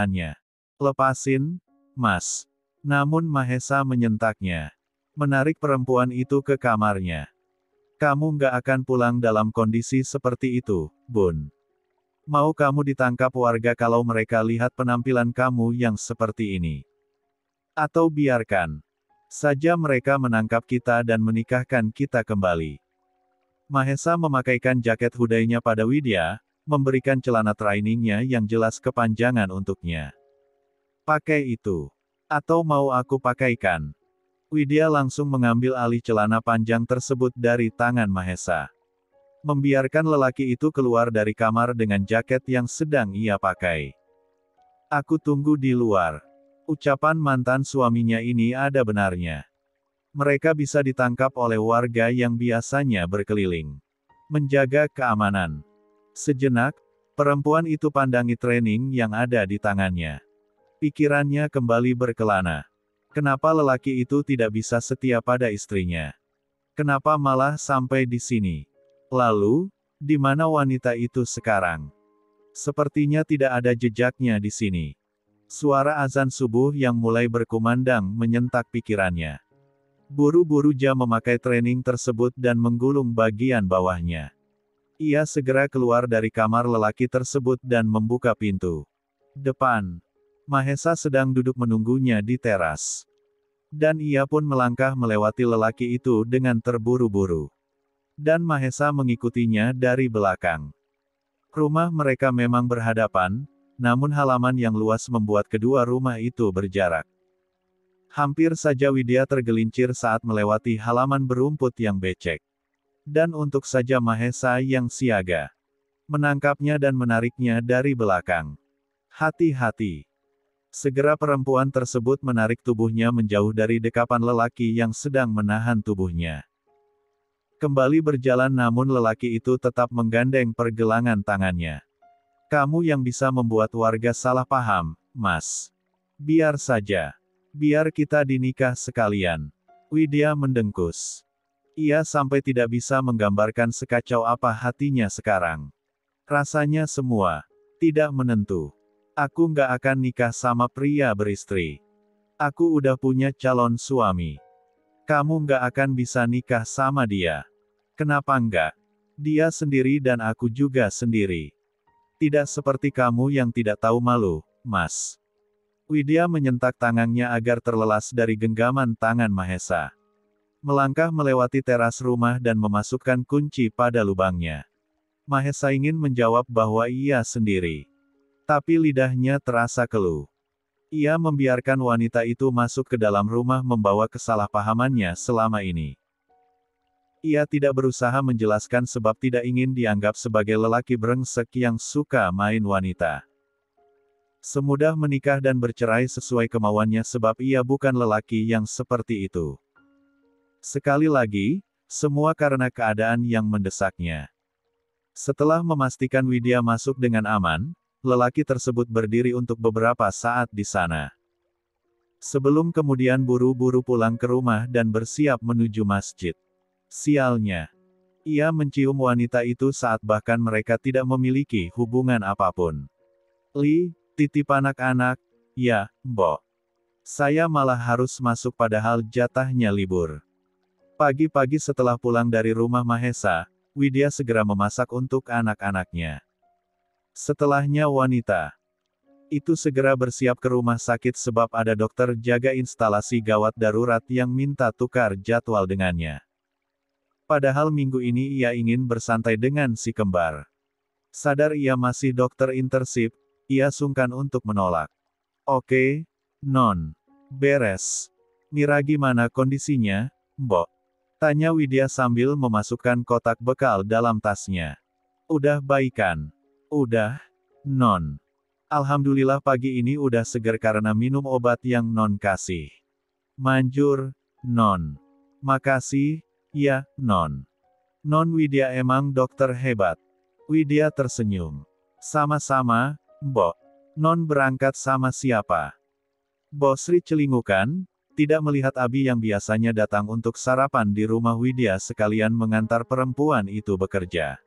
menahannya. Lepasin, Mas. Namun Mahesa menyentaknya. Menarik perempuan itu ke kamarnya. Kamu nggak akan pulang dalam kondisi seperti itu, Bun. Mau kamu ditangkap warga kalau mereka lihat penampilan kamu yang seperti ini? Atau biarkan saja mereka menangkap kita dan menikahkan kita kembali. Mahesa memakaikan jaket hudainya pada Widya, memberikan celana trainingnya yang jelas kepanjangan untuknya. Pakai itu. Atau mau aku pakaikan? Widya langsung mengambil alih celana panjang tersebut dari tangan Mahesa. Membiarkan lelaki itu keluar dari kamar dengan jaket yang sedang ia pakai. Aku tunggu di luar. Ucapan mantan suaminya ini ada benarnya. Mereka bisa ditangkap oleh warga yang biasanya berkeliling. Menjaga keamanan. Sejenak, perempuan itu pandangi training yang ada di tangannya. Pikirannya kembali berkelana. Kenapa lelaki itu tidak bisa setia pada istrinya? Kenapa malah sampai di sini? Lalu, di mana wanita itu sekarang? Sepertinya tidak ada jejaknya di sini. Suara azan subuh yang mulai berkumandang menyentak pikirannya. Buru-buru Dia memakai training tersebut dan menggulung bagian bawahnya. Ia segera keluar dari kamar lelaki tersebut dan membuka pintu. Depan. Mahesa sedang duduk menunggunya di teras. Dan ia pun melangkah melewati lelaki itu dengan terburu-buru. Dan Mahesa mengikutinya dari belakang. Rumah mereka memang berhadapan, namun halaman yang luas membuat kedua rumah itu berjarak. Hampir saja Widya tergelincir saat melewati halaman berumput yang becek. Dan untuk saja Mahesa yang siaga. Menangkapnya dan menariknya dari belakang. Hati-hati. Segera perempuan tersebut menarik tubuhnya menjauh dari dekapan lelaki yang sedang menahan tubuhnya. Kembali berjalan namun lelaki itu tetap menggandeng pergelangan tangannya. Kamu yang bisa membuat warga salah paham, Mas. Biar saja. Biar kita dinikah sekalian. Widya mendengkus. Ia sampai tidak bisa menggambarkan sekacau apa hatinya sekarang. Rasanya semua tidak menentu. Aku nggak akan nikah sama pria beristri. Aku udah punya calon suami. Kamu nggak akan bisa nikah sama dia. Kenapa enggak? Dia sendiri dan aku juga sendiri. Tidak seperti kamu yang tidak tahu malu, Mas. Widya menyentak tangannya agar terlelas dari genggaman tangan Mahesa. Melangkah melewati teras rumah dan memasukkan kunci pada lubangnya. Mahesa ingin menjawab bahwa ia sendiri. Tapi lidahnya terasa keluh. Ia membiarkan wanita itu masuk ke dalam rumah membawa kesalahpahamannya selama ini. Ia tidak berusaha menjelaskan sebab tidak ingin dianggap sebagai lelaki brengsek yang suka main wanita. Semudah menikah dan bercerai sesuai kemauannya sebab ia bukan lelaki yang seperti itu. Sekali lagi, semua karena keadaan yang mendesaknya. Setelah memastikan Widya masuk dengan aman, lelaki tersebut berdiri untuk beberapa saat di sana. Sebelum kemudian buru-buru pulang ke rumah dan bersiap menuju masjid. Sialnya. Ia mencium wanita itu saat bahkan mereka tidak memiliki hubungan apapun. Li, titip anak-anak, ya, Mbok. Saya malah harus masuk padahal jatahnya libur. Pagi-pagi setelah pulang dari rumah Mahesa, Widya segera memasak untuk anak-anaknya. Setelahnya wanita itu segera bersiap ke rumah sakit sebab ada dokter jaga instalasi gawat darurat yang minta tukar jadwal dengannya. Padahal minggu ini ia ingin bersantai dengan si kembar. Sadar ia masih dokter internship, ia sungkan untuk menolak. Oke, Non. Beres. Mira gimana kondisinya, Mbok? Tanya Widya sambil memasukkan kotak bekal dalam tasnya. Udah baikan. Udah, Non. Alhamdulillah pagi ini udah seger karena minum obat yang Non kasih. Manjur, Non. Makasih, ya, Non. Non Widya emang dokter hebat. Widya tersenyum. Sama-sama, Mbok. Non berangkat sama siapa? Bosri celingukan, tidak melihat Abi yang biasanya datang untuk sarapan di rumah Widya sekalian mengantar perempuan itu bekerja.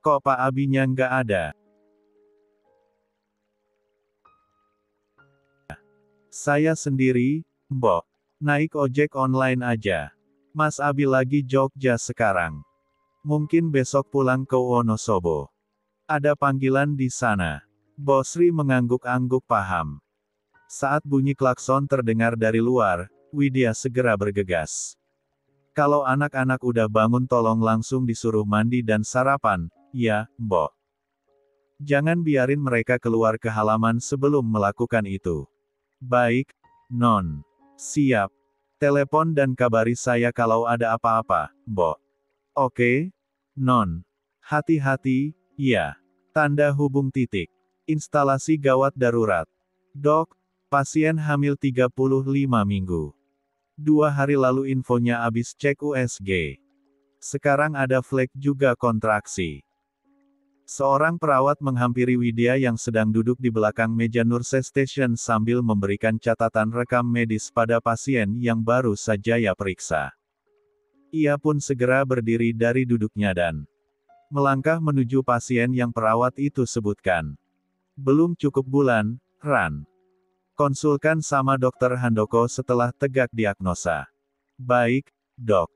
Kok Pak Abinya nggak ada? Saya sendiri, Mbok. Naik ojek online aja. Mas Abi lagi Jogja sekarang. Mungkin besok pulang ke Wonosobo. Ada panggilan di sana. Bosri mengangguk-angguk paham. Saat bunyi klakson terdengar dari luar, Widya segera bergegas. Kalau anak-anak udah bangun tolong langsung disuruh mandi dan sarapan, ya, Mbok. Jangan biarin mereka keluar ke halaman sebelum melakukan itu. Baik, Non. Siap. Telepon dan kabari saya kalau ada apa-apa, Mbok. Oke, Non. Hati-hati, ya. Tanda hubung titik. Instalasi gawat darurat. Dok, pasien hamil 35 minggu. 2 hari lalu infonya abis cek USG. Sekarang ada flek juga kontraksi. Seorang perawat menghampiri Widya yang sedang duduk di belakang meja nurse station sambil memberikan catatan rekam medis pada pasien yang baru saja ia periksa. Ia pun segera berdiri dari duduknya dan melangkah menuju pasien yang perawat itu sebutkan. Belum cukup bulan, Ran. Konsulkan sama dokter Handoko setelah tegak diagnosa. Baik, dok.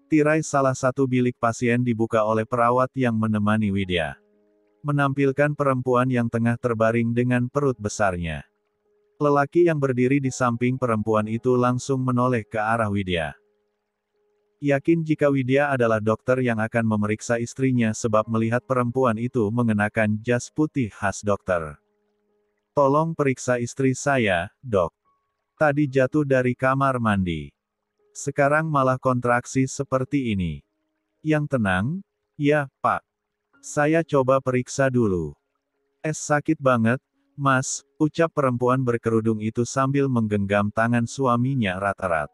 Tirai salah satu bilik pasien dibuka oleh perawat yang menemani Widya. Menampilkan perempuan yang tengah terbaring dengan perut besarnya. Lelaki yang berdiri di samping perempuan itu langsung menoleh ke arah Widya. Yakin jika Widya adalah dokter yang akan memeriksa istrinya sebab melihat perempuan itu mengenakan jas putih khas dokter. Tolong periksa istri saya, dok. Tadi jatuh dari kamar mandi. Sekarang malah kontraksi seperti ini. Yang tenang? Ya, Pak. Saya coba periksa dulu. Sakit banget, Mas, ucap perempuan berkerudung itu sambil menggenggam tangan suaminya erat-erat.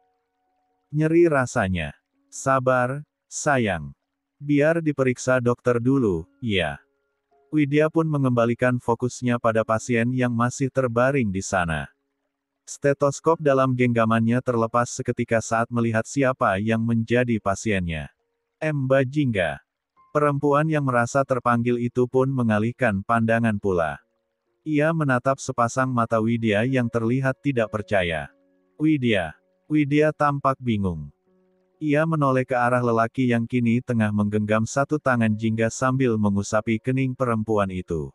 Nyeri rasanya. Sabar, sayang. Biar diperiksa dokter dulu, ya. Widya pun mengembalikan fokusnya pada pasien yang masih terbaring di sana. Stetoskop dalam genggamannya terlepas seketika saat melihat siapa yang menjadi pasiennya. Mbak Jingga. Perempuan yang merasa terpanggil itu pun mengalihkan pandangan pula. Ia menatap sepasang mata Widya yang terlihat tidak percaya. Widya. Widya tampak bingung. Ia menoleh ke arah lelaki yang kini tengah menggenggam satu tangan Jingga sambil mengusapi kening perempuan itu.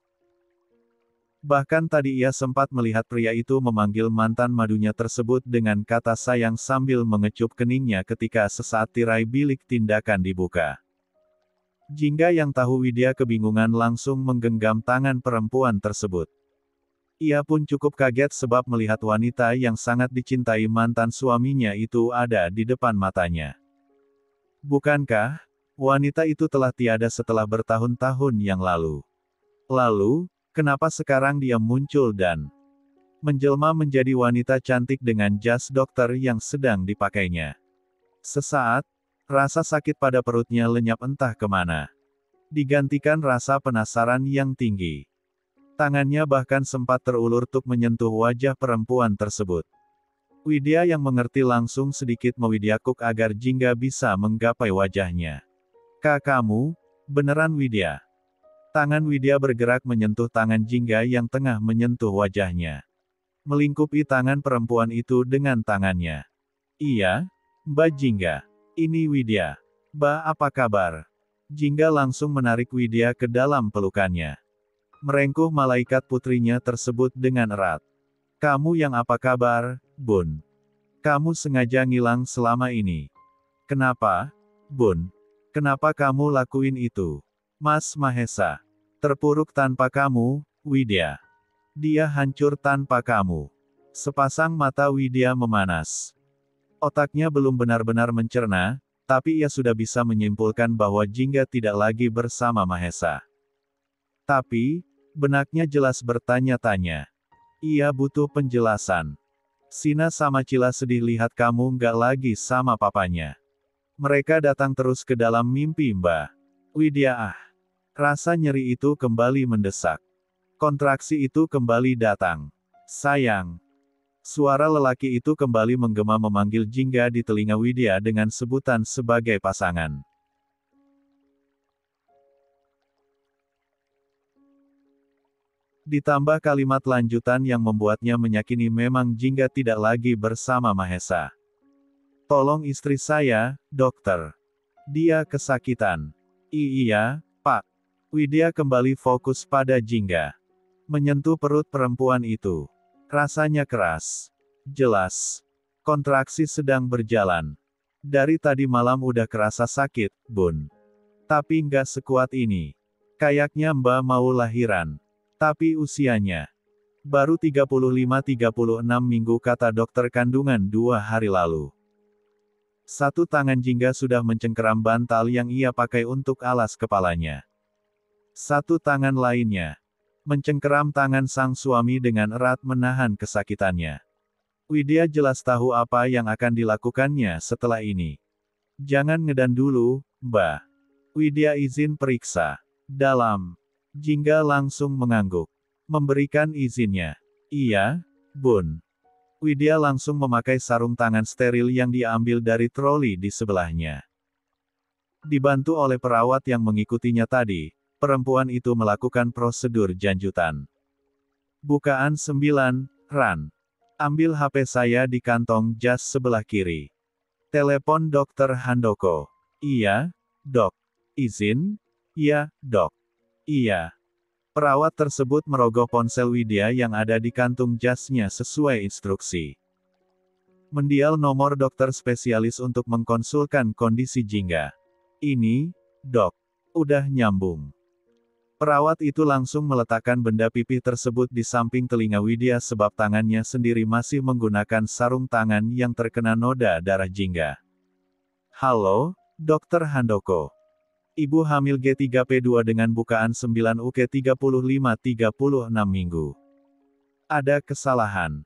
Bahkan tadi ia sempat melihat pria itu memanggil mantan madunya tersebut dengan kata sayang sambil mengecup keningnya ketika sesaat tirai bilik tindakan dibuka. Jingga yang tahu Widya kebingungan langsung menggenggam tangan perempuan tersebut. Ia pun cukup kaget sebab melihat wanita yang sangat dicintai mantan suaminya itu ada di depan matanya. Bukankah wanita itu telah tiada setelah bertahun-tahun yang lalu? Lalu, kenapa sekarang dia muncul dan menjelma menjadi wanita cantik dengan jas dokter yang sedang dipakainya? Sesaat, rasa sakit pada perutnya lenyap entah kemana. Digantikan rasa penasaran yang tinggi. Tangannya bahkan sempat terulur untuk menyentuh wajah perempuan tersebut. Widya yang mengerti langsung sedikit mewidyakuk agar Jingga bisa menggapai wajahnya. Kamu, beneran Widya? Tangan Widya bergerak menyentuh tangan Jingga yang tengah menyentuh wajahnya. Melingkupi tangan perempuan itu dengan tangannya. Iya, Mbak Jingga. Ini Widya. Mbak apa kabar? Jingga langsung menarik Widya ke dalam pelukannya. Merengkuh malaikat putrinya tersebut dengan erat. Kamu yang apa kabar, Bun? Kamu sengaja ngilang selama ini. Kenapa, Bun? Kenapa kamu lakuin itu? Mas Mahesa. Terpuruk tanpa kamu, Widya. Dia hancur tanpa kamu. Sepasang mata Widya memanas. Otaknya belum benar-benar mencerna, tapi ia sudah bisa menyimpulkan bahwa Jingga tidak lagi bersama Mahesa. Tapi, benaknya jelas bertanya-tanya. Ia butuh penjelasan. Sina sama Cila sedih lihat kamu nggak lagi sama papanya. Mereka datang terus ke dalam mimpi Mbak. Widya Rasa nyeri itu kembali mendesak. Kontraksi itu kembali datang. Sayang. Suara lelaki itu kembali menggema memanggil Jingga di telinga Widya dengan sebutan sebagai pasangan. Ditambah kalimat lanjutan yang membuatnya meyakini memang Jingga tidak lagi bersama Mahesa. Tolong istri saya, dokter. Dia kesakitan. Iya, Pak. Widya kembali fokus pada Jingga. Menyentuh perut perempuan itu. Rasanya keras. Jelas. Kontraksi sedang berjalan. Dari tadi malam udah kerasa sakit, Bun. Tapi nggak sekuat ini. Kayaknya Mbak mau lahiran. Tapi usianya baru 35-36 minggu kata dokter kandungan 2 hari lalu. Satu tangan Jingga sudah mencengkeram bantal yang ia pakai untuk alas kepalanya. Satu tangan lainnya mencengkeram tangan sang suami dengan erat menahan kesakitannya. Widya jelas tahu apa yang akan dilakukannya setelah ini. Jangan ngedan dulu, Mbak. Widya izin periksa. Dalam. Jingga langsung mengangguk. Memberikan izinnya. Iya, Bun. Widya langsung memakai sarung tangan steril yang diambil dari troli di sebelahnya. Dibantu oleh perawat yang mengikutinya tadi, perempuan itu melakukan prosedur janjutan. Bukaan 9, Ran. Ambil HP saya di kantong jas sebelah kiri. Telepon Dokter Handoko. Iya, dok. Izin? Iya, dok. Iya. Perawat tersebut merogoh ponsel Widya yang ada di kantung jasnya sesuai instruksi. Mendial nomor dokter spesialis untuk mengkonsulkan kondisi Jingga. Ini, dok. Udah nyambung. Perawat itu langsung meletakkan benda pipih tersebut di samping telinga Widya sebab tangannya sendiri masih menggunakan sarung tangan yang terkena noda darah Jingga. Halo, Dokter Handoko. Ibu hamil G3P2 dengan bukaan 9 UK 35-36 minggu. Ada kesalahan.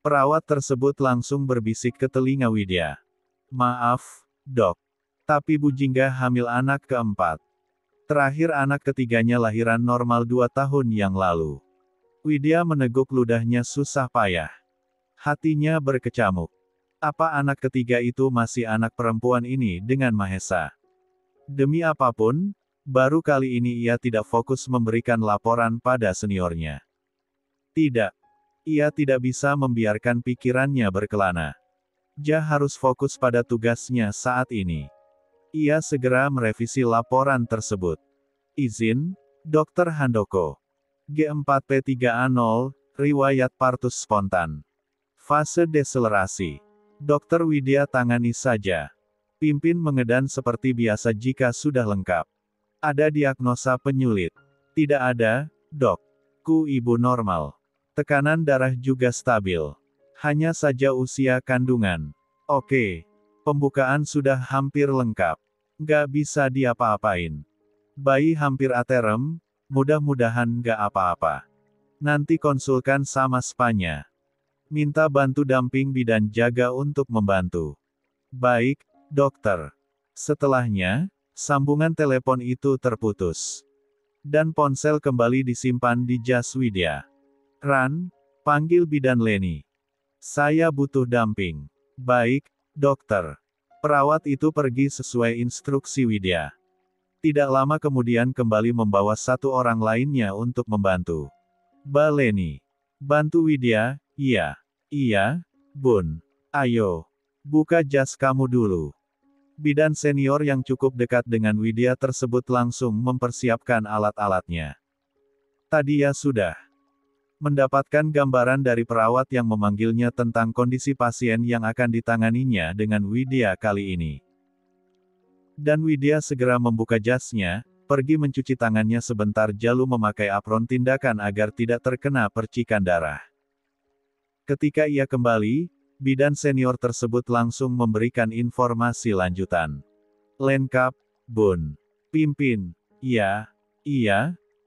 Perawat tersebut langsung berbisik ke telinga Widya. Maaf, dok. Tapi Bu Jingga hamil anak keempat. Terakhir anak ketiganya lahiran normal 2 tahun yang lalu. Widya meneguk ludahnya susah payah. Hatinya berkecamuk. Apa anak ketiga itu masih anak perempuan ini dengan Mahesa? Demi apapun, baru kali ini ia tidak fokus memberikan laporan pada seniornya. Tidak. Ia tidak bisa membiarkan pikirannya berkelana. Dia harus fokus pada tugasnya saat ini. Ia segera merevisi laporan tersebut. Izin, Dokter Handoko. G4P3A0, riwayat partus spontan. Fase deselerasi. Dokter Widya tangani saja. Pimpin mengedan seperti biasa jika sudah lengkap. Ada diagnosa penyulit? Tidak ada, dok. Ku ibu normal. Tekanan darah juga stabil. Hanya saja usia kandungan. Oke. Pembukaan sudah hampir lengkap. Nggak bisa diapa-apain. Bayi hampir aterem, mudah-mudahan nggak apa-apa. Nanti konsulkan sama spanya. Minta bantu damping bidan jaga untuk membantu. Baik, dokter. Setelahnya, sambungan telepon itu terputus. Dan ponsel kembali disimpan di jas Widya. Ran, panggil bidan Leni. Saya butuh damping. Baik, dokter. Perawat itu pergi sesuai instruksi Widya. Tidak lama kemudian kembali membawa satu orang lainnya untuk membantu. Mbak Leni. Bantu Widya, iya. Iya, Bun. Ayo. Buka jas kamu dulu. Bidan senior yang cukup dekat dengan Widya tersebut langsung mempersiapkan alat-alatnya. Tadi ya sudah mendapatkan gambaran dari perawat yang memanggilnya tentang kondisi pasien yang akan ditanganinya dengan Widya kali ini. Dan Widya segera membuka jasnya, pergi mencuci tangannya sebentar lalu memakai apron tindakan agar tidak terkena percikan darah. Ketika ia kembali, bidan senior tersebut langsung memberikan informasi lanjutan. Lengkap, Bun. Pimpin. Iya,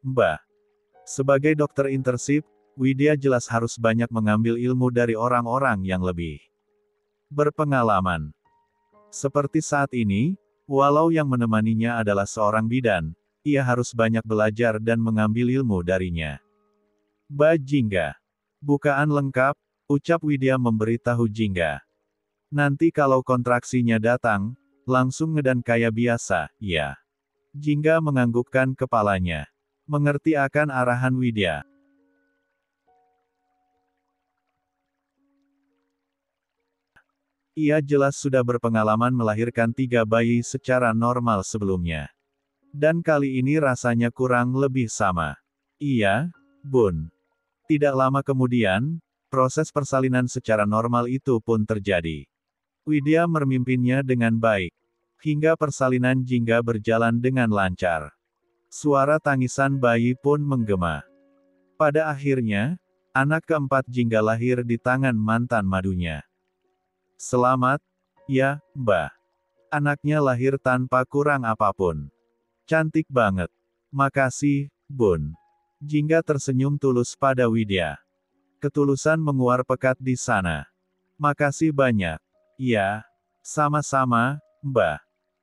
Mbak. Sebagai dokter internship, Widya jelas harus banyak mengambil ilmu dari orang-orang yang lebih berpengalaman. Seperti saat ini, walau yang menemaninya adalah seorang bidan, ia harus banyak belajar dan mengambil ilmu darinya. Mbak Jingga. Bukaan lengkap, ucap Widya memberitahu Jingga. Nanti kalau kontraksinya datang, langsung ngedan kayak biasa, ya. Jingga menganggukkan kepalanya. Mengerti akan arahan Widya. Ia jelas sudah berpengalaman melahirkan 3 bayi secara normal sebelumnya. Dan kali ini rasanya kurang lebih sama. Iya, Bun. Tidak lama kemudian, proses persalinan secara normal itu pun terjadi. Widya memimpinnya dengan baik. Hingga persalinan jingga berjalan dengan lancar. Suara tangisan bayi pun menggema. Pada akhirnya, anak keempat jingga lahir di tangan mantan madunya. Selamat, ya, Mbah. Anaknya lahir tanpa kurang apapun. Cantik banget. Makasih, Bun. Jingga tersenyum tulus pada Widya. Ketulusan menguar pekat di sana. Makasih banyak. Ya, sama-sama, Mbah.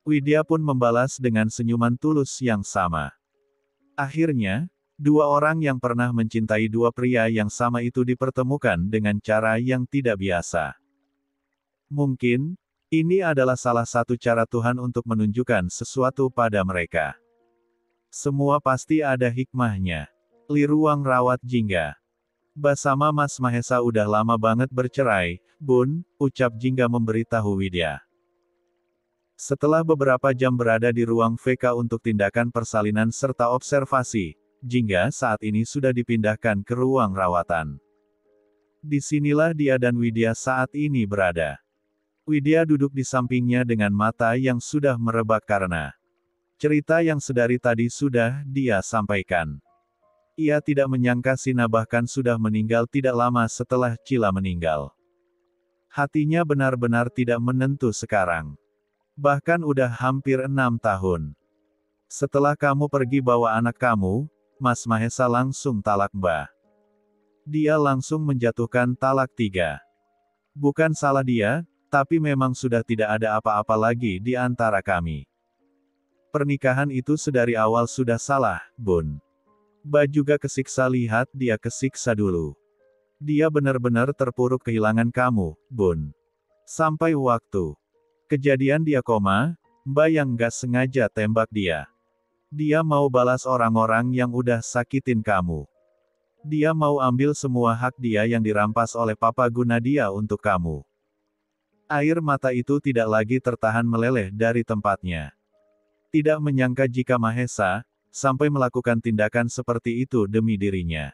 Widya pun membalas dengan senyuman tulus yang sama. Akhirnya, 2 orang yang pernah mencintai 2 pria yang sama itu dipertemukan dengan cara yang tidak biasa. Mungkin, ini adalah salah satu cara Tuhan untuk menunjukkan sesuatu pada mereka. Semua pasti ada hikmahnya. Li Ruang rawat Jingga. Basama Mas Mahesa udah lama banget bercerai, Bun, ucap Jingga memberitahu Widya. Setelah beberapa jam berada di ruang VK untuk tindakan persalinan serta observasi, Jingga saat ini sudah dipindahkan ke ruang rawatan. Disinilah dia dan Widya saat ini berada. Widya duduk di sampingnya dengan mata yang sudah merebak karena cerita yang sedari tadi sudah dia sampaikan. Ia tidak menyangka Sina bahkan sudah meninggal tidak lama setelah Cila meninggal. Hatinya benar-benar tidak menentu sekarang. Bahkan udah hampir 6 tahun. Setelah kamu pergi bawa anak kamu, Mas Mahesa langsung talak Mbah. Dia langsung menjatuhkan talak 3. Bukan salah dia, tapi memang sudah tidak ada apa-apa lagi di antara kami. Pernikahan itu sedari awal sudah salah, Bun. Mbah juga kesiksa lihat dia kesiksa dulu. Dia benar-benar terpuruk kehilangan kamu, Bun. Sampai waktu kejadian dia koma, Mbah yang gak sengaja tembak dia. Dia mau balas orang-orang yang udah sakitin kamu. Dia mau ambil semua hak dia yang dirampas oleh Papa guna dia untuk kamu. Air mata itu tidak lagi tertahan meleleh dari tempatnya. Tidak menyangka jika Mahesa sampai melakukan tindakan seperti itu demi dirinya.